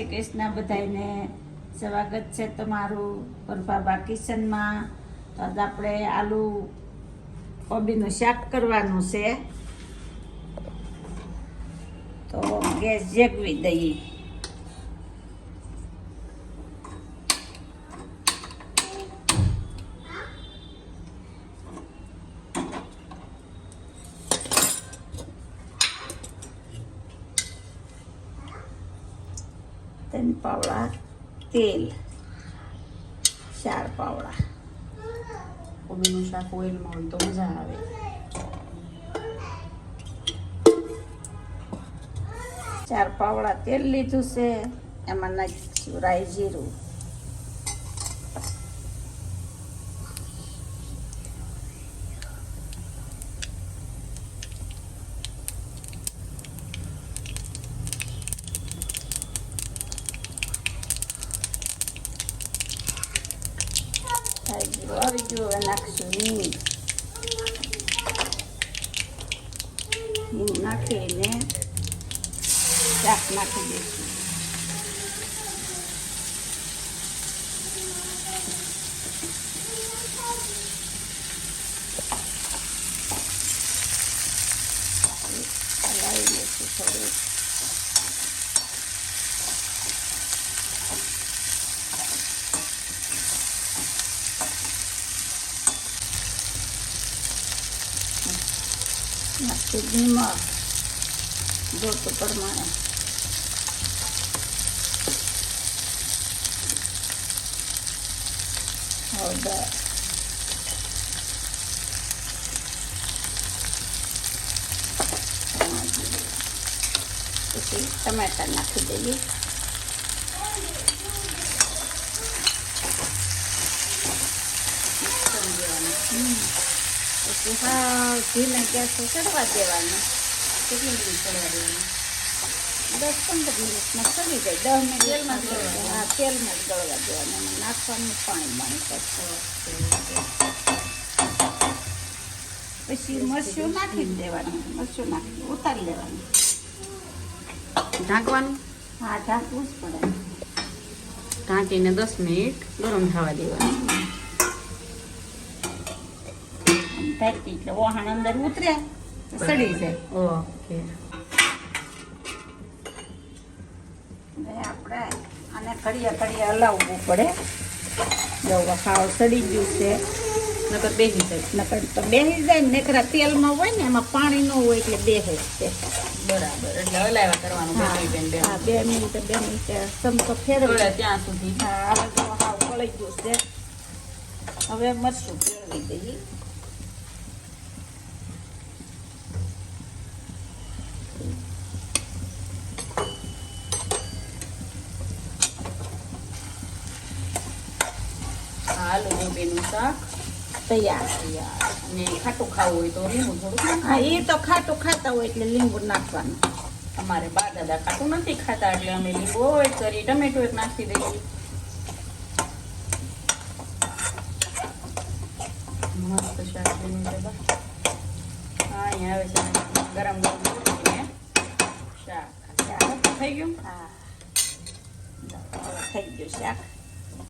શ્રી કૃષ્ણ બધાને સ્વાગત છે તમારું પ્રભાબા કિચનમાં. તો આજ આપણે આલુ કોબીનું શાક કરવાનું છે. તો ગેસ જેગવી દઈએ. तीन पावड़ा तेल, 4 पावड़ा કોબીનું શાક ઓઇલમાં હોય તો મજા આવે. 4 પાવડા તેલ લીધું છે. એમાં નાખીશું રાઈ જીરું, આવી ગયું. નાખશું હિંગ. હિંગ નાખીને શાક નાખી દઈશું. હલાવી લઈશું થોડું. નાખી નિમક જોત પ્રમાણે. હળદર, પછી ટમેટા નાખી દઈએ. પછી હા ઘીને ગેસ ચડવા દેવાનું. કેટલી મિનિટ ચડવા દેવાની? 10-15 મિનિટમાં ચડી જાય. 10 મિનિટ તેલમાં હા તેલમાં જ ગળવા દેવાનું. એમાં નાખવાનું પાણી પછી મરચું નાખી દેવાનું. મરચું નાખી ઉતારી લેવાનું. ઢાંકવાનું? હા ઢાંકવું જ પડે. ઢાંકીને 10 મિનિટ ગરમ થવા દેવાનું. ઢાંકી એટલે વહાણ અંદર ઉતરે સડી જાય. ઓકે. આપણે આને ઘડીએ હલાવવું પડે. જો ખાવ સડી ગયું છે. નકર બેસી જાય. નકર તો બેસી જાય ને. નકરા તેલમાં હોય ને એમાં પાણી ન હોય એટલે બેસે છે. બરાબર. એટલે હલાવ્યા કરવાનું. હા 2 મિનિટ ચમચો ફેરવે ત્યાં સુધી. હા હવે તો હાવ કળી ગયું છે. હવે મરચું ફેરવી દઈએ. આલુ કોબીનું શાક તૈયાર. અને ખાટું ખાવું હોય તો લીંબુ થોડું. હા એ તો ખાટું ખાતા હોય એટલે લીંબુ નાખવાનું. અમારે બા દાદા ખાટું નથી ખાતા એટલે અમે લીંબુ અવોઈડ કરી ટમેટો એક નાખી દઈએ. મસ્ત શાક બન્યું છે બા. હા અહીંયા આવે છે ગરમ ગરમ શાક. થઈ ગયું? હા થઈ ગયું શાક.